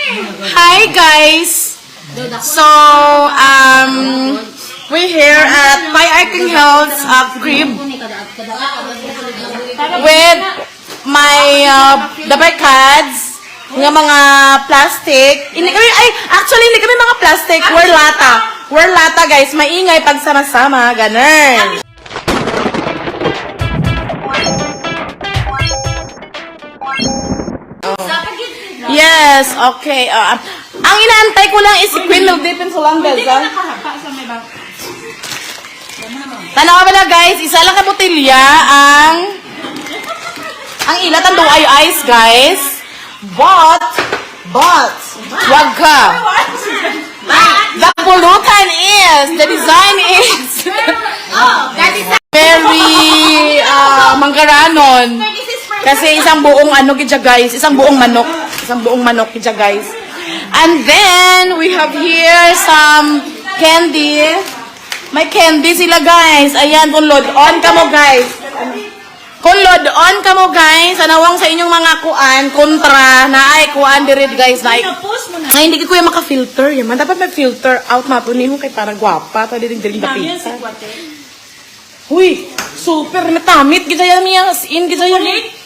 Hi guys! So, we're here at Pai Arking Hills crib with my the barkads ng mga plastic. Actually, hindi kami mga plastic. We're lata. We're lata guys. Maingay pag sama-sama. Ganun. Yes, okay. Ang inaantay ko lang is si Queen Mildipin Solandes. Tanawa ba na guys, isa lang ka botilya ang ilat ang ay ice guys. But, wag ka. The pulutan is, the design is very manggaranon. Kasi isang buong gidya guys, isang buong manok gidya guys. And then we have here some candy. May candy sila guys. Ayan, kung load on ka mo guys. Kung load on ka mo guys, anawang sa inyong mga kuan, kontra, na ay kuan dirid guys, na ay hindi ko yung maka-filter. Yaman, dapat may filter out na po niyo kay para gwapa. Tadi diring dapita. Huy, super natamit. Gidaya niya, in gidaya niya.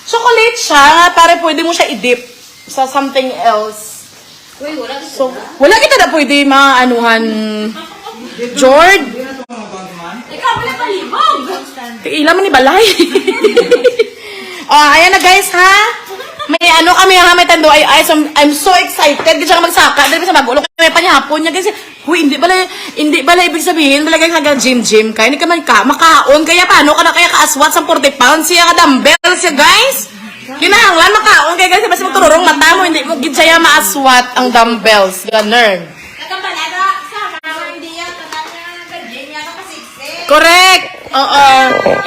Chocolate siya, para pwede mo siya i-dip sa something else. So, wala kita na pwede maanuhan, Jord. Ikaw wala palibog. Ilan man ni balay. Ayan na guys ha. May kami ha, may tando ay I'm so excited. Kasi siya magsaka, dahil sa magulo kami panyapon niya kasi, huy, hindi bala ibig sabihin, bala guys nag-gym, kaya hindi ka man makaon, kaya paano ka na kaya kaaswat sa 40 pounds siya ka dumbbell siya guys. Kinahanglan makaon, kaya guys, basta magtururong mata mo, hindi mo gid siya maaswat ang dumbbells, ganun. Correct! Oo.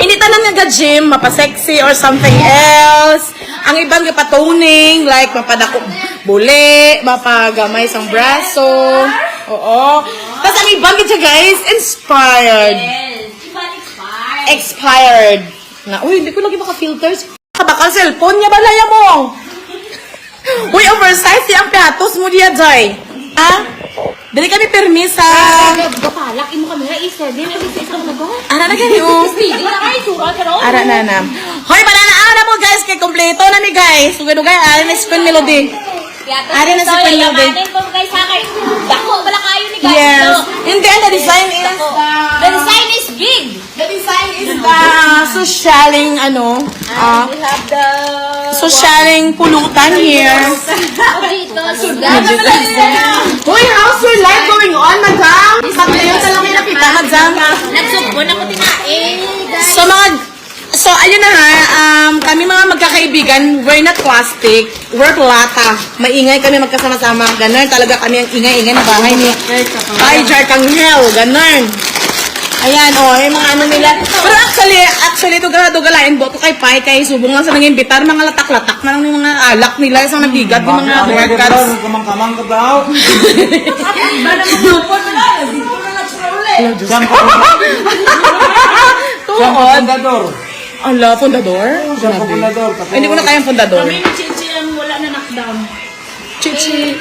Hindi tanan nga gym, mapa-sexy or something else. Ang ibang gapatoning, like mapadako buli, mapagamay sang braso. Oo. Tapos ang ibang gid siya guys, inspired. Expired. Na, uy, hindi ko lagi maka-filters. Bakal cellphone niya balaya mo. Uy, oversize ang piatos mo diya, Jai. Ha? Dali kami permisa. Bapalak, imo kami na isa din. Ara na gani o. Ara na na. Hoy, banana na mo guys. Kay kompleto na ni guys. Ugay-ugay. Ara na si Queen Melody. Ara na si Queen Melody. Dako, bala kayo ni guys. Yes. Hindi, the design is The design is big. the design is the socialing We have the socialing pulutan here. dito, sudan. Uy, how's your life going on, madam? Paglayo ka lang yung nakita, madam. Nagsugpon ako tinae. So, ayun na ha, kami mga magkakaibigan, we're not plastic, we're lata. Maingay kami magkasama-sama, ganun. Talaga kami ang ingay-ingay na bahay ni Pai Arkanghel, ganun. Ayan, yung mga nila. Pero actually, dugalain bo to kay Pai, kay subong lang sa nang-imbitar, mga latak-latak na lang yung mga alak nila, isang nabigat yung mga workouts. Kamang-kamang ka daw. Tuod. Ala, fundador? Fundador. Hindi ko na kayang fundador. Kami ni Chichi ang wala na knockdown. Chichi.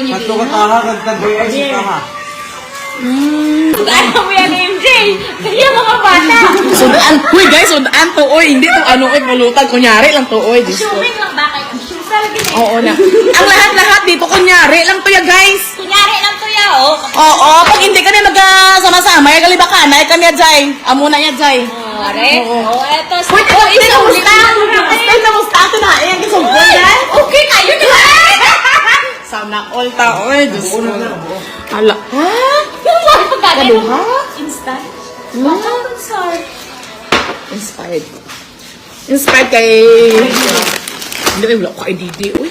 Mato ka taha, kagtagoy ay si Kama. Ano mo yan, MJ? Yung mga bata. Sudaan. Uy guys, sudaan to. Uy, hindi to pulutan. Kunyari lang to. Uy, Diyos ko. Assuming lang ba kayo? Oo na. Ang lahat-lahat dito, kunyari lang to ya guys. Kunyari lang to ya, oh. Oo, pag hindi kami magkasama-sama, yung kalibakan, ay kami yadzay. Amo na yadzay. Are? Oo, eto. Uy, hindi na musta. Stay na musta. Ito na, ayan, kisong yan. Okay kayo di ba? Sana all ta. Uy, Diyos ko. Ala. Ha? Kaluha? Instant? Baka concert. Inspired. Inspired kay... Hindi, wala ko kay Didi. Uy.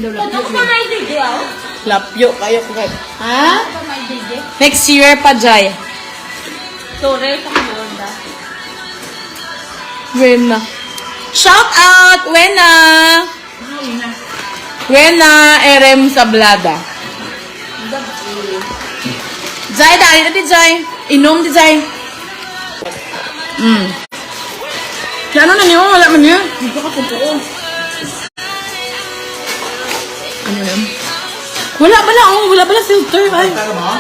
Ano ko mga idea, oh? Lapyo kayo ko kay... Ha? Ano mga idea? Next year pa, Jai. Tore, kamalonda. Wena. Shout out, Wena! Wena Erem Sablada. Jai, dali na di Jai. Inom di Jai. Kaya ano na niyo? Wala man niyo. Dito ka po. Ano yan? Wala pala filter. Ay. Kaya mo?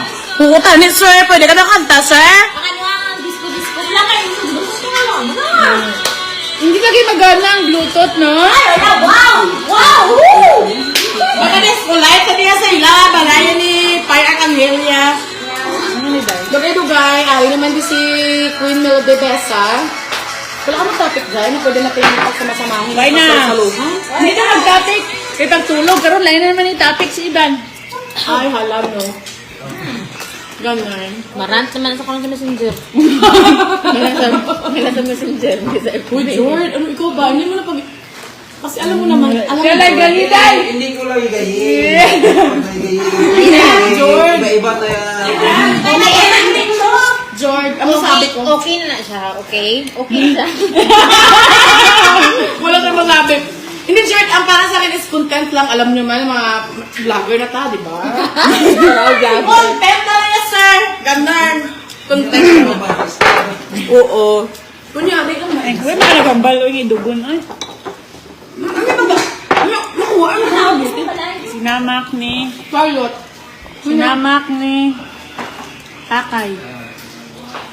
Oo, tani, sir. Pwede ka na kanta, sir? Ang ano ang disco-disco. Wala kayo. Gusto nga lang. Hindi lagi magana ang Bluetooth, no? Ay, wala. Wow! Wow! Woo! Baka na-escolite sa niya sa ila. Balaya ni Fire Arcanghelia. Dugay-dugay. Ayaw naman di si Queen Melody Besa. Wala ka mag-topic dyan. Pwede natin yung sama-samahin. Why na? Hindi na mag-topic. Kaya pagtulog, karon lain na naman yung topic si Ivan. Ay, halam, no? Ganun. Marant naman sa kong messenger. Kailan sa messenger. Uy, Jord, ano ikaw ba? Hindi mo na pag... Kasi alam mo naman, alam mo. Kaya lang galitan. Hindi ko lang igayin. George. Iba-iba tayo. Jord, ano sabi ko? Okay na siya, okay? Okay siya. Wala na masabi. Hindi, Jord, ang para sa akin is content lang. Alam niyo man, mga vlogger na ta, di ba? Content na rin, sir! Ganun. Content na. Oo. Kunyari ka na. Ay, kuya, mga nagambal o yung idugon. Ay, Nakuha, ano sabi? sinamak ni, Charlotte. sinamak ni Takay.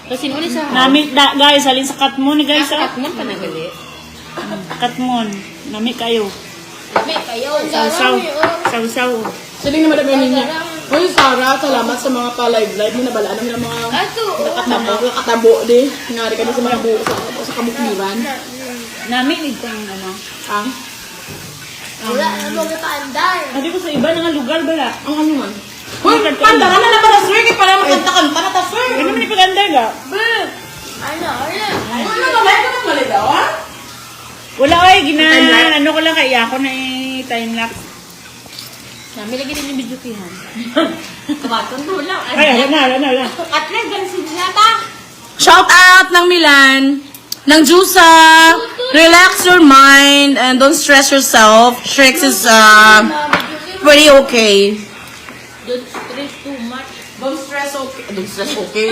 Kasi nuli sa Nami, guys, halin sa katmon ni guys. ah. Katmon pa nagali. Katmon. Nami kayo. May kayo. Sausaw. Sausaw. Saling naman naman niya. Uy, Sarah, salamat sa mga pa-live-live mo. Nabalaan namin ang mga Ato. nakatabo di. Ngari kami sa mga buo sa kabukliran. Nami, ito yung ano. Ang? Wala na mga paandar. Sabi ko sa iba nga lugar bala. Ang ano man? Uy, panda ka na naman na sir. Kaya pala makanta-kanta na ta, sir. Ano naman ipaganda ga? Ano? Ano naman? Ito naman mali daw, ha? Wala oy, Time-lapse? ano ko lang kaya ako na time-lapse. Nami lagi din yung video kihan. Kamatong tulang. Ay, wala. At na, gansin sila ta. Shout out ng Milan, ng Jusa. Relax your mind and don't stress yourself. Shrek is pretty okay. Don't stress too much. Don't stress okay. Don't stress okay.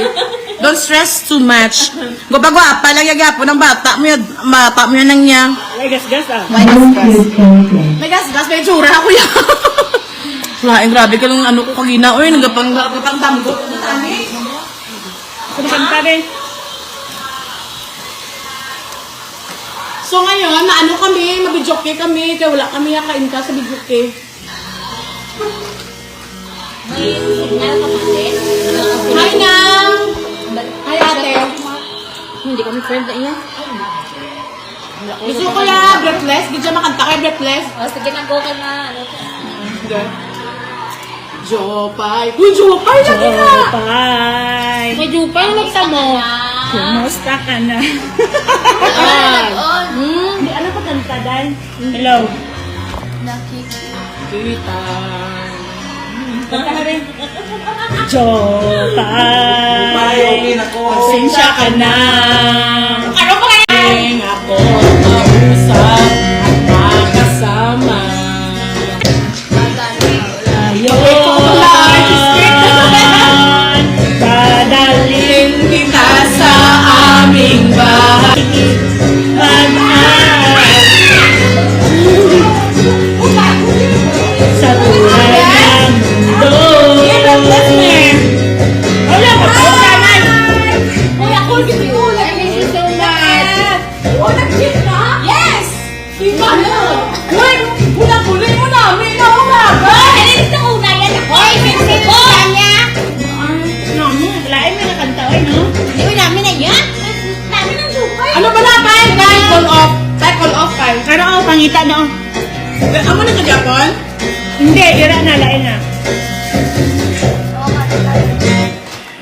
Don't stress too much. Gwa-gwa, lang yagapo ng bata mo yun. Bata mo yun nang niya. Ay, gas-gas ah. May gas-gas, may tsura ako yan. Wala, grabe ka nung ano ko kagina. Uy, nagapang-damgo. Kumanta rin. So ngayon, na ano kami, mabidyoke kami, kaya wala kami nakain ka sa bidyoke. May signal ka kasi. Hi, Nang! Hi, ate. Hindi kami friend na iya. Gusto ko ya, breathless. Di dyan makanta kayo, breathless. O, sige na, go ka na. Ano ka? Jopay. Uy, Jopay na nila! Jopay. May jupay na mo. Kumusta ka na? On. Hindi, ano pa kanta dahil? Hello. Kita. Kanta ka rin. Ay, Jopay. okay na ko. Pasensya ka na. Ano pa kaya? Ako mag-usap at makasama. Ngayon, dadalhin Kita sa aming bahay. mag-aral sa tulay ng mundo. Wala ka pa naman. Uy, ako dito. Thank you so much. Oh, nag-chip na? Yes! Diba na? Uy, bulang-buling mo namin na umaga. Dito una yan ako. Hoy, kasi ko. Kanya. Lain mo na kanta, oy, no? Hindi namin na yan. Namin ang jupay. Ano ba na? Time, call off. Time, call off, time. Ano ako, pangita na, oh. Amo na ka Japon? Hindi, dira na, lain na.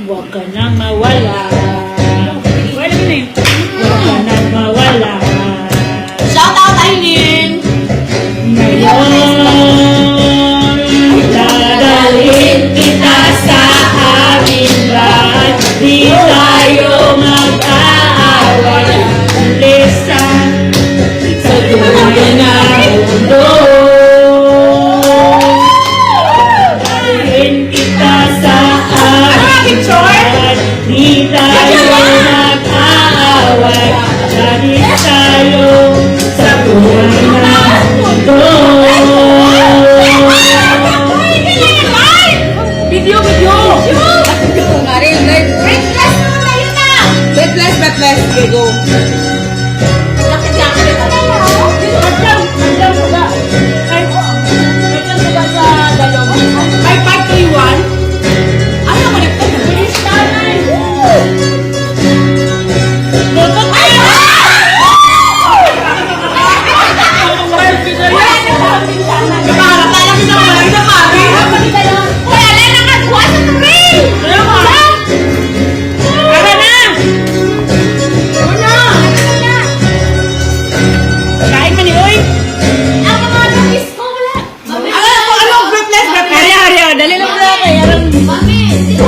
Huwag ka nang mawala. Wala mo na yun. Huwag ka nang mawala. Shout out, Aileen. Ngayon, dadalhin kita sa aming bahay. Di tayo mag-aaway. Lisan sa dulo ng mundo. Dadalhin kita sa aming bahay. Di dali lang na kaya. Mami, si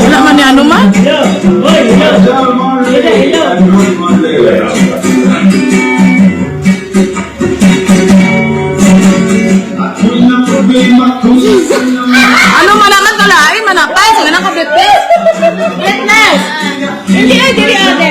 Wala man ni ano man. Ano man naman talain, manapay, sa ganang kabitbit. Witness! Hindi ay dili ate.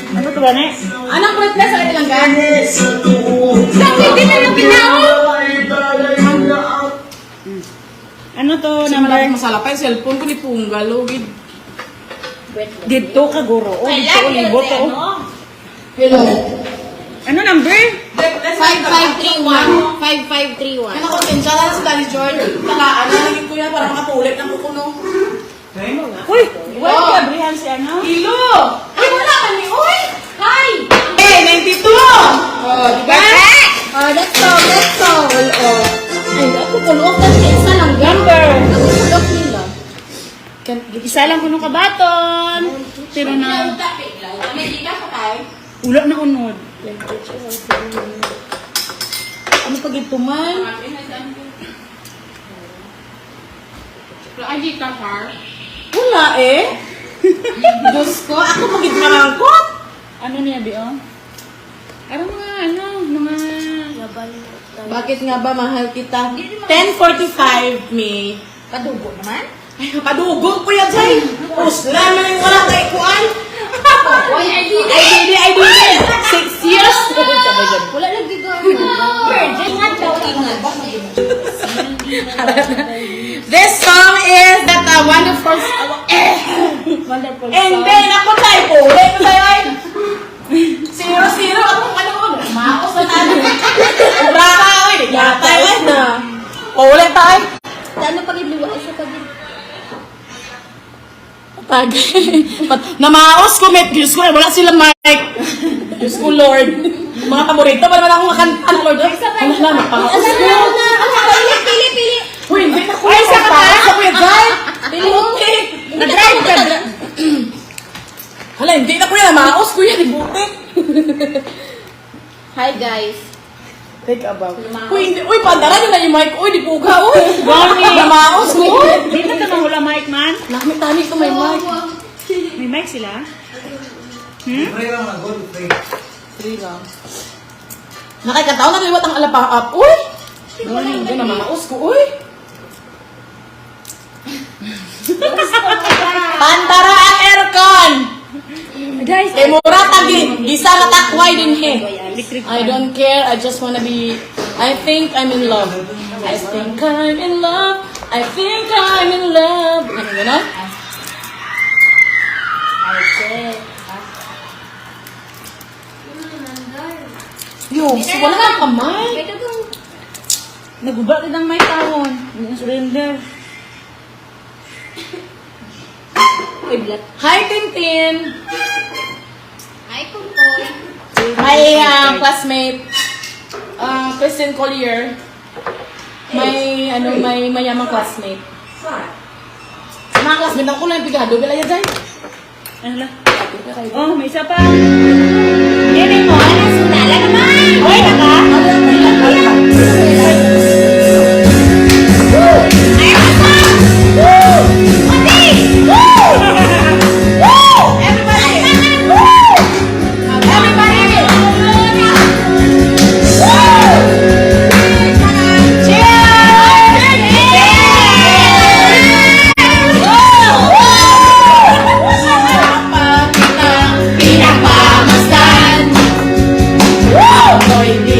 Ano to ba ne? Anong witness sa ilang gan? Hindi na lang pinao. Ano to Number number? masalapay, cellphone ko ni Punggalo. Dito ka guro. Oh, dito ko libot to. Hello. Ano number? 5531. 5531. Ano ko, tensya na si Daddy George. Talaan na, naging ko yan para makapulit ng kukuno. Uy, wala ka brihan si ano? Kilo! Ay, wala ka ni Uy! Hi! Eh, 92! Oh, diba? Let's go, let's go. Ay, ako pulok na siya. Isa lang. Number. Ako pulok nila. Isa lang kuno kabaton. Pero na ulo na unod. Ano pag ito man? Wala eh. Diyos ko, ako pag ito marangkot. Ano niya bi oh? Ano mga ano, mga Bakit nga ba mahal kita? 10:45 me. Kadugo naman? Ay, kadugo ko yan, Jay. Usla naman yung wala kay kuan. Uy, I did it. I did it. 6 years. Wala nagbigaw. Virgin. Ingat daw, ingat. This song is that wonderful. wonderful And song. then ako tayo po. Ulit ko tayo ay. 0-0 akong ano ko. Maos na tayo. Baka oy. Yatay ay na. Ulit tayo. Ano pag iluwa? Isa pag Pag namaos ko, met. Diyos ko, wala silang mic. Diyos ko, Lord. Mga paborito, pa naman akong makanta ng Lord. Ano na, napaos ko. Pili. Uy, hindi na ko. Ay, sa kataas ako yan, Jai. Buti. Nag-drive ka. Hala, hindi na ko yan. Namaos ko yan. Buti. Hi guys. Take about. Uy, hindi. Uy, pandaran yun na yung mic. Uy, di puga. Uy. Gani. Namaos ko. Dito ka ani ito may mic. May mic sila? Free lang na gold, free. 3 lang. Nakikataw na liwat ang alapaap. Uy! Hindi na maus ko, uy! Pantara ang aircon! Guys, Kay mura tagin, gisa na takway din he. electric I don't care, I just wanna be, I think I'm in love. I think I'm in love. I think I'm in love. Ano gano'n? Yo, so wala kang kamay. Naguba ka ng may tawon. Hindi surrender. Uy, blat. Hi, Tintin! Ay, kumpoy. My classmate, Kristen Collier. May mayamang classmate. Sa mga classmate, ako lang yung pigado. Bila yan, Zay? Ano lang? Oh, may isa pa. Bebe mo, ano, sundala naman. Hoy, naka. Ay, mama! Mati! Everybody! Everybody! Pinagmamasdan. Ko'y di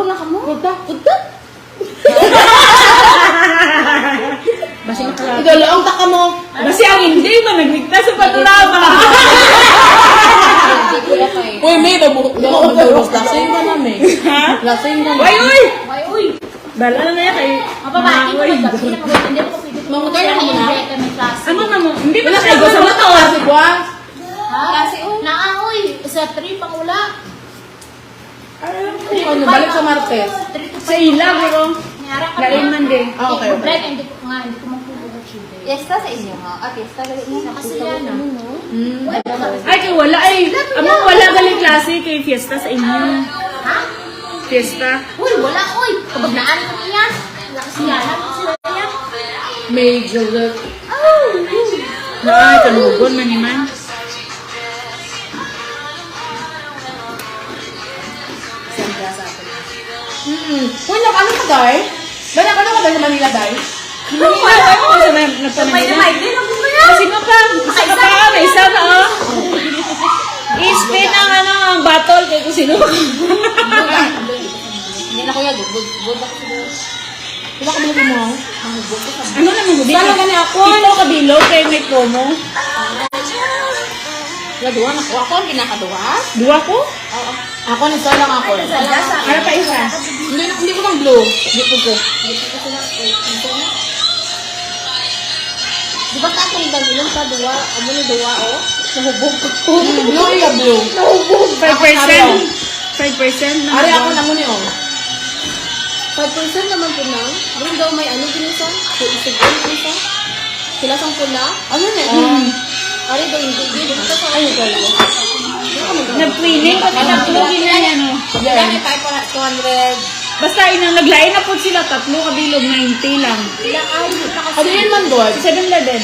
Puro na ka mo? Puta? Basi na kala. Idolo, ang taka mo. Basi ang hindi man nagligtas sa panorama. Hindi ko na kayo. Uy, may nabuhos. Lasing ka na, may. Ha? Lasing ka na. Uy, uy! Ay, uy! Bala na yan kay... Mapabati ko Uy. ba? Hindi ako pwede. Mamutay na ka muna. Kami klase. Ano na mo? Hindi ba Wala na kayo kayo sa sa motor. motor? Si Juan. Ha? Klase, uy. Uy. Sa 3 pang ula. Ano, balik sa Martes. Sa ila, bro. Niyara ka Lain man din. Ah, okay, okay. Break, hindi ko magpupulog siya. Fiesta sa inyo ha? Ah, fiesta galit mo. Kasi yan ah. Ay, kay wala ay. Among wala galing klase kay fiesta sa inyo. Ha? Fiesta. Uy, wala, uy. Kapag naan ko niyan. Wala kasi yan. Ano sila yan? May Joseph. Ay, kalugon man naman. Uy, ano ka, Day? Banak, ano ka ba sa Manila, Day? Ay, ako sa nagpananila. Kasi nga pa, isa ka pa, may isa na oh. I-spin ang ang battle kay kung sino. Hindi na kuya, good ako siguro. Wala ka bilhin mo. Ano naman mo? Sana gani ako. Ito kabilo kay may promo. Dua na ko. Ako ang kinakaduwa. Dua ko? Ako, nito lang ako. Ano pa isa? Hindi ko ng blue. Hindi ko. Di ba katong dagilong ka duwa? Amo ni duwa o? Nahubog ko. Blue iya blue. 5%? 5% na. Ari ako na muna yun. 5% naman po na. Doon daw may ano ginisan? Isugon ginisan? Sila sang pula? Ano na? Ari daw hindi. Hindi ko sa ano daw. Nag-twinning pati nag-twinning na yan oh. Yan. 200. Basta inang naglain na po sila tatlo kabilog 90 lang. Sila ay. Ano yun man, God? 7-Eleven.